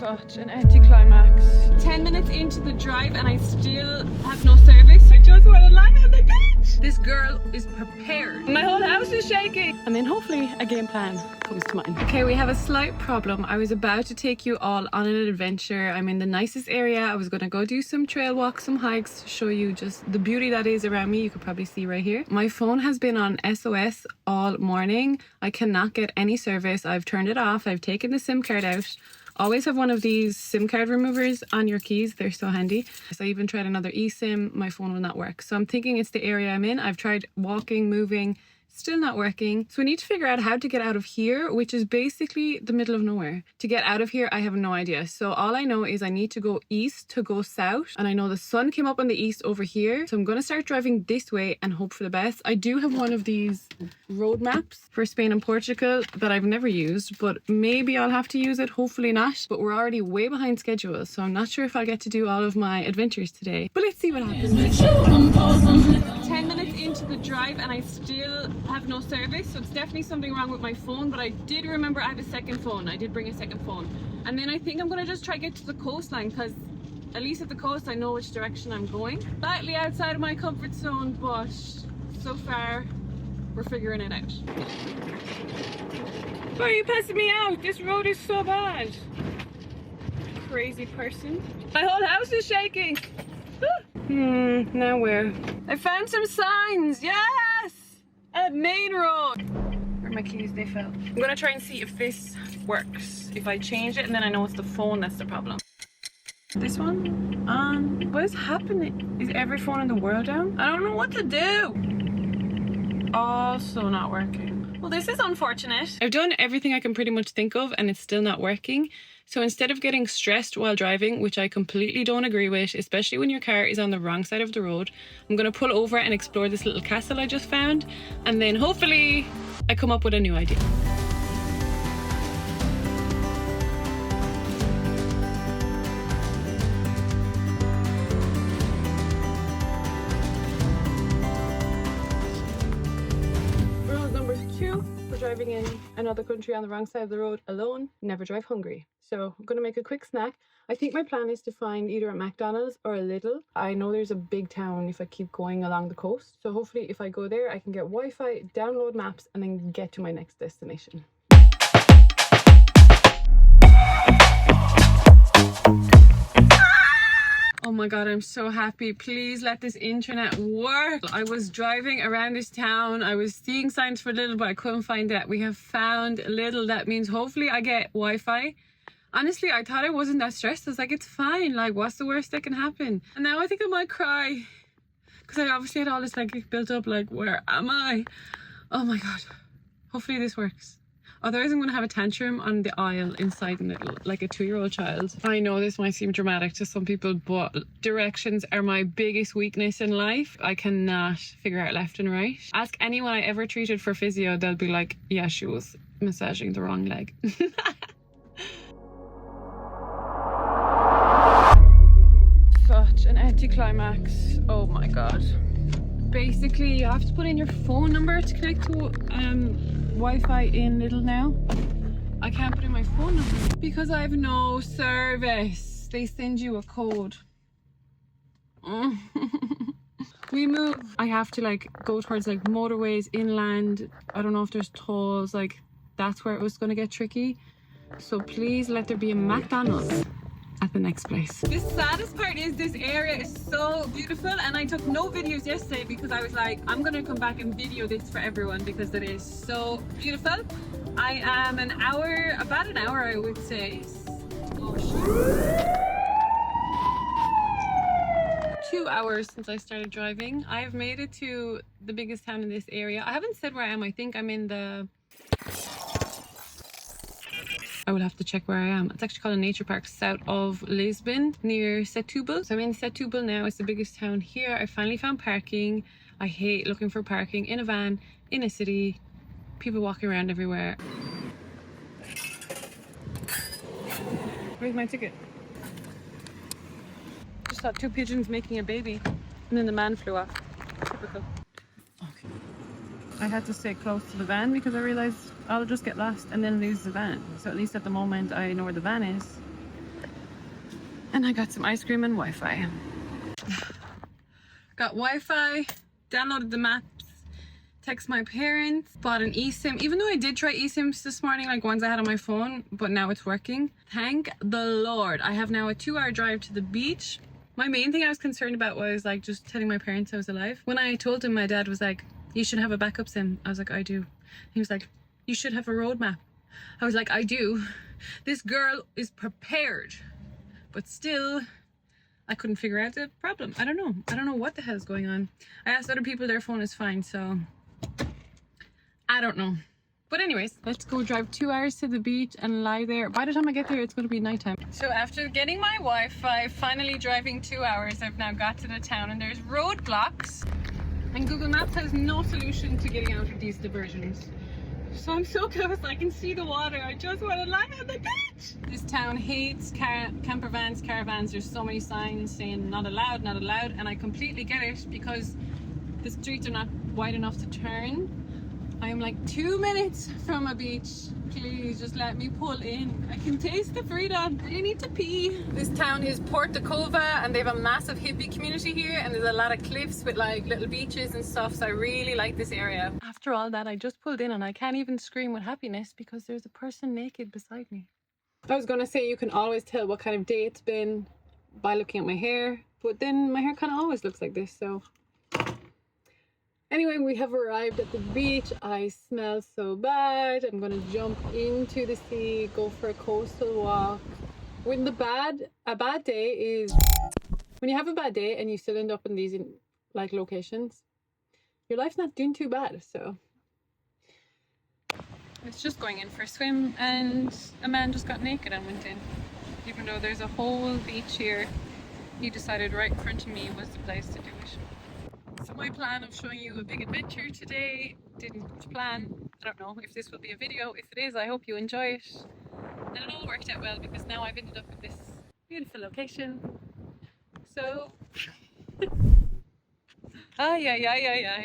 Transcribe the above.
Such an anticlimax. 10 minutes into the drive and I still have no service. I just want to lie on the couch. This girl is prepared. My whole house is shaking. And then hopefully a game plan comes to mind. Okay, we have a slight problem. I was about to take you all on an adventure. I'm in the nicest area. I was gonna go do some trail walks, some hikes, to show you just the beauty that is around me. You could probably see right here. My phone has been on SOS all morning. I cannot get any service. I've turned it off. I've taken the SIM card out. Always have one of these SIM card removers on your keys. They're so handy. So I even tried another eSIM. My phone will not work. So I'm thinking it's the area I'm in. I've tried walking, moving, still not working. So we need to figure out how to get out of here, which is basically the middle of nowhere. To get out of here, I have no idea. So all I know is I need to go east to go south. And I know the sun came up on the east over here. So I'm going to start driving this way and hope for the best. I do have one of these road maps for Spain and Portugal that I've never used, but maybe I'll have to use it. Hopefully not. But we're already way behind schedule. So I'm not sure if I'll get to do all of my adventures today. But let's see what happens. 10 minutes into the drive and I still have no service, so it's definitely something wrong with my phone. But I did remember I have a second phone. I did bring a second phone, and then I think I'm gonna just try to get to the coastline, because at least at the coast I know which direction I'm going. Slightly outside of my comfort zone, but so far we're figuring it out. Why are you passing me out? This road is so bad. Crazy person. My whole house is shaking. Now where? I found some signs. Yes! At main road. Where are my keys? They fell. I'm gonna try and see if this works. If I change it and then I know it's the phone that's the problem. This one? What is happening? Is every phone in the world down? I don't know what to do. Also not working. Well, this is unfortunate. I've done everything I can pretty much think of and it's still not working. So instead of getting stressed while driving, which I completely don't agree with, especially when your car is on the wrong side of the road, I'm going to pull over and explore this little castle I just found, and then hopefully I come up with a new idea. Rule number 2 for driving in another country on the wrong side of the road alone: never drive hungry. So I'm going to make a quick snack. I think my plan is to find either a McDonald's or a Lidl. I know there's a big town if I keep going along the coast. So hopefully if I go there, I can get Wi-Fi, download maps, and then get to my next destination. Oh my god, I'm so happy. Please let this internet work. I was driving around this town. I was seeing signs for Lidl, but I couldn't find it. We have found Lidl. That means hopefully I get Wi-Fi. Honestly, I thought I wasn't that stressed. I was like, it's fine. Like, what's the worst that can happen? And now I think I might cry, because I obviously had all this like built up, like, where am I? Oh my god. Hopefully this works. Otherwise I'm going to have a tantrum on the aisle inside like a 2-year-old child. I know this might seem dramatic to some people, but directions are my biggest weakness in life. I cannot figure out left and right. Ask anyone I ever treated for physio, they'll be like, yeah, she was massaging the wrong leg. Such an anticlimax. Oh my god. Basically, you have to put in your phone number to connect to Wi-Fi in Lidl now. I can't put in my phone number because I have no service. They send you a code. We move. I have to like go towards like motorways, inland. I don't know if there's tolls. Like, that's where it was going to get tricky. So please let there be a McDonald's at the next place. The saddest part is this area is so beautiful, and I took no videos yesterday because I was like, I'm gonna come back and video this for everyone because it is so beautiful. I am about an hour I would say. Oh, 2 hours since I started driving. I have made it to the biggest town in this area. I haven't said where I am. I think I'm in the... I will have to check where I am. It's actually called a nature park south of Lisbon, near Setúbal. So I'm in Setúbal now. It's the biggest town here. I finally found parking. I hate looking for parking in a van, in a city, people walking around everywhere. Where's my ticket? Just saw 2 pigeons making a baby, and then the man flew off. Typical. Okay. I had to stay close to the van because I realized I'll just get lost and then lose the van. So at least at the moment I know where the van is. And I got some ice cream and Wi-Fi. Got Wi-Fi, downloaded the maps, text my parents, bought an eSIM. Even though I did try eSIMs this morning, like ones I had on my phone, but now it's working. Thank the Lord. I have now a 2-hour drive to the beach. My main thing I was concerned about was like just telling my parents I was alive. When I told him, my dad was like, you should have a backup SIM. I was like, I do. He was like, you should have a roadmap. I was like, I do. This girl is prepared, but still I couldn't figure out the problem. I don't know what the hell is going on. I asked other people, their phone is fine, so I don't know. But anyways, let's go drive 2 hours to the beach and lie there. By the time I get there, it's going to be nighttime. So after getting my Wi-Fi, finally driving 2 hours, I've now got to the town and there's roadblocks. And Google Maps has no solution to getting out of these diversions. So I'm so close, I can see the water. I just want to lie on the beach. This town hates camper vans, caravans. There's so many signs saying not allowed, not allowed. And I completely get it because the streets are not wide enough to turn. I am like 2 minutes from a beach. Please just let me pull in. I can taste the freedom. I need to pee. This town is Portugal and they have a massive hippie community here and there's a lot of cliffs with like little beaches and stuff, so I really like this area. After all that, I just pulled in and I can't even scream with happiness because there's a person naked beside me. I was gonna say you can always tell what kind of day it's been by looking at my hair, but then my hair kind of always looks like this, so anyway, we have arrived at the beach. I smell so bad. I'm gonna jump into the sea, go for a coastal walk. When a bad day is when you have a bad day and you still end up in these like locations, your life's not doing too bad. So it's just going in for a swim, and a man just got naked and went in. Even though there's a whole beach here, he decided right in front of me was the place to do it. So my plan of showing you a big adventure today didn't plan. I don't know if this will be a video. If it is, I hope you enjoy it. And it all worked out well because now I've ended up in this beautiful location. So, ay.